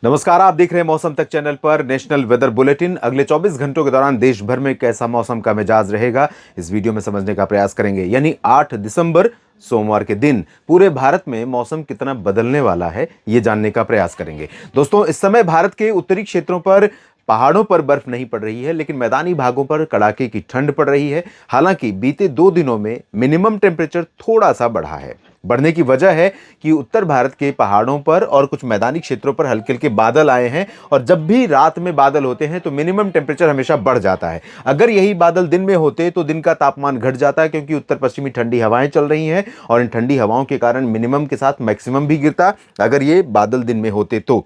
नमस्कार, आप देख रहे हैं मौसम तक चैनल पर नेशनल वेदर बुलेटिन। अगले 24 घंटों के दौरान देश भर में कैसा मौसम का मिजाज रहेगा, इस वीडियो में समझने का प्रयास करेंगे। यानी 8 दिसंबर सोमवार के दिन पूरे भारत में मौसम कितना बदलने वाला है, ये जानने का प्रयास करेंगे। दोस्तों, इस समय भारत के उत्तरी क्षेत्रों पर पहाड़ों पर बर्फ नहीं पड़ रही है, लेकिन मैदानी भागों पर कड़ाके की ठंड पड़ रही है। हालांकि बीते 2 दिनों में मिनिमम टेम्परेचर थोड़ा सा बढ़ा है। बढ़ने की वजह है कि उत्तर भारत के पहाड़ों पर और कुछ मैदानी क्षेत्रों पर हल्के हल्के बादल आए हैं, और जब भी रात में बादल होते हैं तो मिनिमम टेम्परेचर हमेशा बढ़ जाता है। अगर यही बादल दिन में होते तो दिन का तापमान घट जाता है, क्योंकि उत्तर पश्चिमी ठंडी हवाएं चल रही हैं और इन ठंडी हवाओं के कारण मिनिमम के साथ मैक्सिमम भी गिरता अगर ये बादल दिन में होते तो।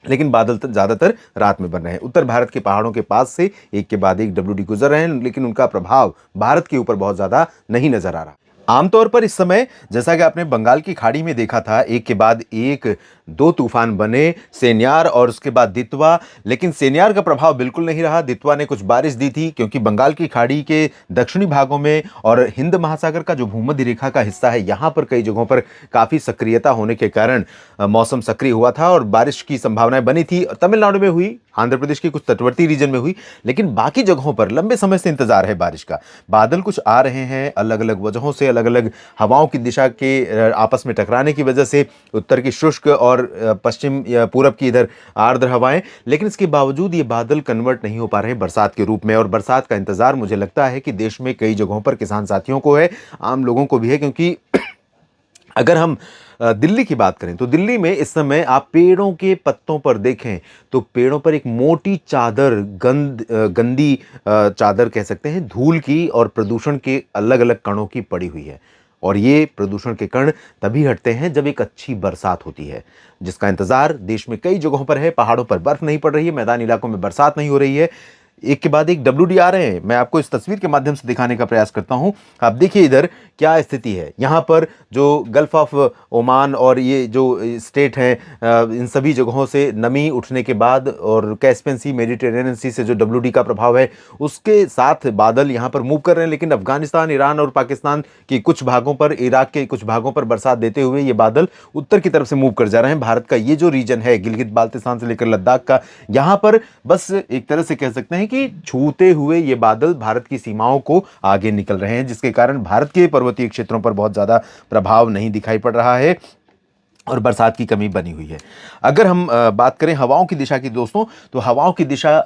लेकिन बादल ज्यादातर रात में बन रहे हैं। उत्तर भारत के पहाड़ों के पास से एक के बाद एक डब्ल्यूडी गुजर रहे हैं, लेकिन उनका प्रभाव भारत के ऊपर बहुत ज्यादा नहीं नजर आ रहा। आमतौर पर इस समय, जैसा कि आपने बंगाल की खाड़ी में देखा था, एक के बाद एक 2 तूफान बने, सेन्यार और उसके बाद दितवा। लेकिन सेन्यार का प्रभाव बिल्कुल नहीं रहा। दितवा ने कुछ बारिश दी थी, क्योंकि बंगाल की खाड़ी के दक्षिणी भागों में और हिंद महासागर का जो भूमध्य रेखा का हिस्सा है, यहां पर कई जगहों पर काफी सक्रियता होने के कारण मौसम सक्रिय हुआ था और बारिश की संभावनाएं बनी थी। तमिलनाडु में हुई, आंध्र प्रदेश के कुछ तटवर्ती रीजन में हुई, लेकिन बाकी जगहों पर लंबे समय से इंतजार है बारिश का। बादल कुछ आ रहे हैं अलग अलग वजहों से, अलग अलग हवाओं की दिशा के आपस में टकराने की वजह से, उत्तर की शुष्क और पश्चिम या पूरब की इधर आर्द्र हवाएं। लेकिन इसके बावजूद ये बादल कन्वर्ट नहीं हो पा रहे बरसात के रूप में, और बरसात का इंतजार मुझे लगता है कि देश में कई जगहों पर किसान साथियों को है, आम लोगों को भी है। क्योंकि अगर हम दिल्ली की बात करें तो दिल्ली में इस समय आप पेड़ों के पत्तों पर देखें तो पेड़ों पर एक मोटी चादर, गंदी चादर कह सकते हैं, धूल की और प्रदूषण के अलग अलग कणों की पड़ी हुई है। और ये प्रदूषण के कण तभी हटते हैं जब एक अच्छी बरसात होती है, जिसका इंतजार देश में कई जगहों पर है। पहाड़ों पर बर्फ नहीं पड़ रही है, मैदानी इलाकों में बरसात नहीं हो रही है। एक के बाद एक डब्ल्यूडी आ रहे हैं। मैं आपको इस तस्वीर के माध्यम से दिखाने का प्रयास करता हूं। आप देखिए इधर क्या स्थिति है। यहां पर जो गल्फ ऑफ ओमान और ये जो स्टेट हैं, इन सभी जगहों से नमी उठने के बाद और कैस्पियन सी, मेडिटेरेनियन सी से जो डब्ल्यूडी का प्रभाव है, उसके साथ बादल यहां पर मूव कर रहे हैं। लेकिन अफगानिस्तान, ईरान और पाकिस्तान की कुछ भागों पर, इराक के कुछ भागों पर बरसात देते हुए ये बादल उत्तर की तरफ से मूव कर जा रहे हैं। भारत का ये जो रीजन है, गिलगित बाल्टिस्तान से लेकर लद्दाख का, यहां पर बस एक तरह से कह सकते हैं कि छूते हुए ये बादल भारत की सीमाओं को आगे निकल रहे हैं, जिसके कारण भारत के पर्वतीय क्षेत्रों पर बहुत ज्यादा प्रभाव नहीं दिखाई पड़ रहा है और बरसात की कमी बनी हुई है। अगर हम बात करें हवाओं की दिशा की दोस्तों, तो हवाओं की दिशा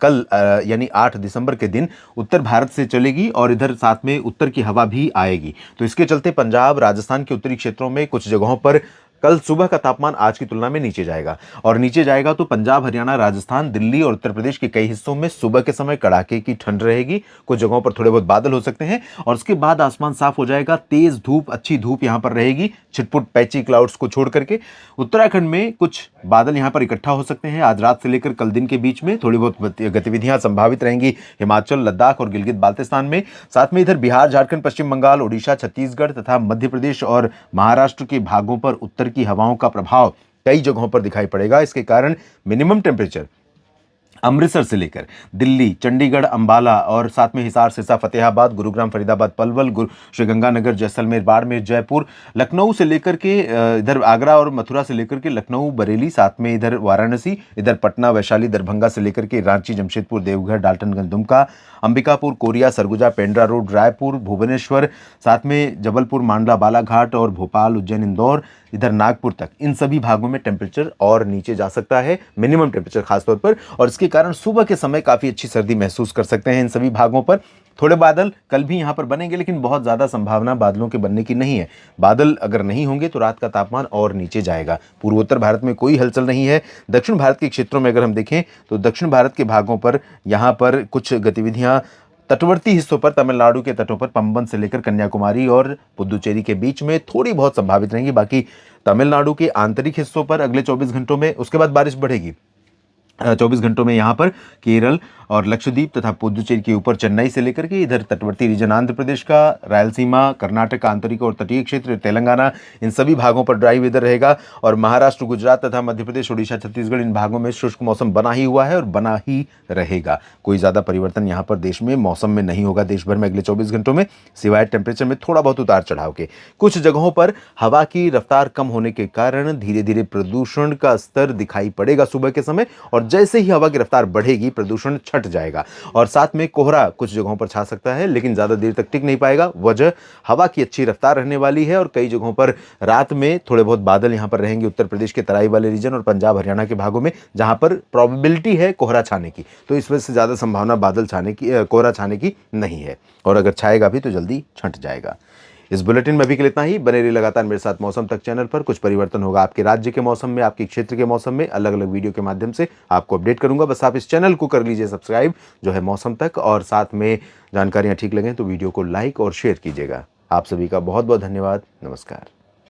कल यानी 8 दिसंबर के दिन उत्तर भारत से चलेगी और इधर साथ में उत्तर की हवा भी आएगी। तो इसके चलते पंजाब, राजस्थान के उत्तरी क्षेत्रों में कुछ जगहों पर कल सुबह का तापमान आज की तुलना में नीचे जाएगा, और नीचे जाएगा तो पंजाब, हरियाणा, राजस्थान, दिल्ली और उत्तर प्रदेश के कई हिस्सों में सुबह के समय कड़ाके की ठंड रहेगी। कुछ जगहों पर थोड़े बहुत बादल हो सकते हैं और उसके बाद आसमान साफ हो जाएगा। तेज धूप, अच्छी धूप यहां पर रहेगी, छिटपुट पैची क्लाउड्स को छोड़ करके। उत्तराखंड में कुछ बादल यहां पर इकट्ठा हो सकते हैं। आज रात से लेकर कल दिन के बीच में थोड़ी बहुत गतिविधियां संभावित रहेंगी हिमाचल, लद्दाख और गिलगित बाल्टिस्तान में। साथ में इधर बिहार, झारखंड, पश्चिम बंगाल, ओडिशा, छत्तीसगढ़ तथा मध्य प्रदेश और महाराष्ट्र के भागों पर उत्तर की हवाओं का प्रभाव कई जगहों पर दिखाई पड़ेगा। इसके कारण मिनिमम टेम्परेचर अमृतसर से लेकर दिल्ली, चंडीगढ़, अंबाला और साथ में हिसार, सिरसा, फतेहाबाद, गुरुग्राम, फरीदाबाद, पलवल, श्रीगंगानगर, जैसलमेर, बाड़मेर, जयपुर, लखनऊ से लेकर के इधर आगरा और मथुरा से लेकर के लखनऊ, बरेली, साथ में इधर वाराणसी, इधर पटना, वैशाली, दरभंगा से लेकर के रांची, जमशेदपुर, देवघर, डाल्टनगंज, दुमका, अंबिकापुर, कोरिया, सरगुजा, पेंड्रा रोड, रायपुर, भुवनेश्वर, साथ में जबलपुर, मांडला, बालाघाट और भोपाल, उज्जैन, इंदौर, इधर नागपुर तक, इन सभी भागों में टेम्परेचर और नीचे जा सकता है, मिनिमम टेम्परेचर खासतौर पर। और इसके कारण सुबह के समय काफी अच्छी सर्दी महसूस कर सकते हैं इन सभी भागों पर। थोड़े बादल कल भी यहां पर बनेंगे, लेकिन बहुत ज्यादा संभावना बादलों के बनने की नहीं है। बादल अगर नहीं होंगे तो रात का तापमान और नीचे जाएगा। पूर्वोत्तर भारत में कोई हलचल नहीं है। दक्षिण भारत के क्षेत्रों में अगर हम देखें तो दक्षिण भारत के भागों पर यहां पर कुछ गतिविधियां तटवर्ती हिस्सों पर, तमिलनाडु के तटों पर, पंबन से लेकर कन्याकुमारी और पुदुचेरी के बीच में थोड़ी बहुत संभावित रहेंगी। बाकी तमिलनाडु के आंतरिक हिस्सों पर अगले 24 घंटों में, उसके बाद बारिश बढ़ेगी। 24 घंटों में यहाँ पर केरल और लक्षद्वीप तथा पुदुचेरी के ऊपर चेन्नई से लेकर के इधर तटवर्ती रीजन आंध्र प्रदेश का, रायलसीमा, कर्नाटक का आंतरिक और तटीय क्षेत्र, तेलंगाना, इन सभी भागों पर ड्राई वेदर रहेगा। और महाराष्ट्र, गुजरात तथा मध्य प्रदेश, उड़ीसा, छत्तीसगढ़, इन भागों में शुष्क मौसम बना ही हुआ है और बना ही रहेगा। कोई ज़्यादा परिवर्तन यहाँ पर देश में मौसम में नहीं होगा देश भर में अगले 24 घंटों में, सिवाय टेम्परेचर में थोड़ा बहुत उतार चढ़ाव के। कुछ जगहों पर हवा की रफ्तार कम होने के कारण धीरे धीरे प्रदूषण का स्तर दिखाई पड़ेगा सुबह के समय, और जैसे ही हवा की रफ्तार बढ़ेगी प्रदूषण छट जाएगा। और साथ में कोहरा कुछ जगहों पर छा सकता है, लेकिन ज्यादा देर तक टिक नहीं पाएगा। वजह हवा की अच्छी रफ्तार रहने वाली है और कई जगहों पर रात में थोड़े बहुत बादल यहां पर रहेंगे, उत्तर प्रदेश के तराई वाले रीजन और पंजाब हरियाणा के भागों में, जहां पर प्रोबेबिलिटी है कोहरा छाने की। तो इस वजह से ज्यादा संभावना बादल छाने की, कोहरा छाने की नहीं है, और अगर छाएगा भी तो जल्दी छंट जाएगा। इस बुलेटिन में अभी के लिए इतना ही। बने रहिए लगातार मेरे साथ मौसम तक चैनल पर। कुछ परिवर्तन होगा आपके राज्य के मौसम में, आपके क्षेत्र के मौसम में, अलग अलग वीडियो के माध्यम से आपको अपडेट करूंगा। बस आप इस चैनल को कर लीजिए सब्सक्राइब, जो है मौसम तक, और साथ में जानकारियां ठीक लगें तो वीडियो को लाइक और शेयर कीजिएगा। आप सभी का बहुत बहुत धन्यवाद। नमस्कार।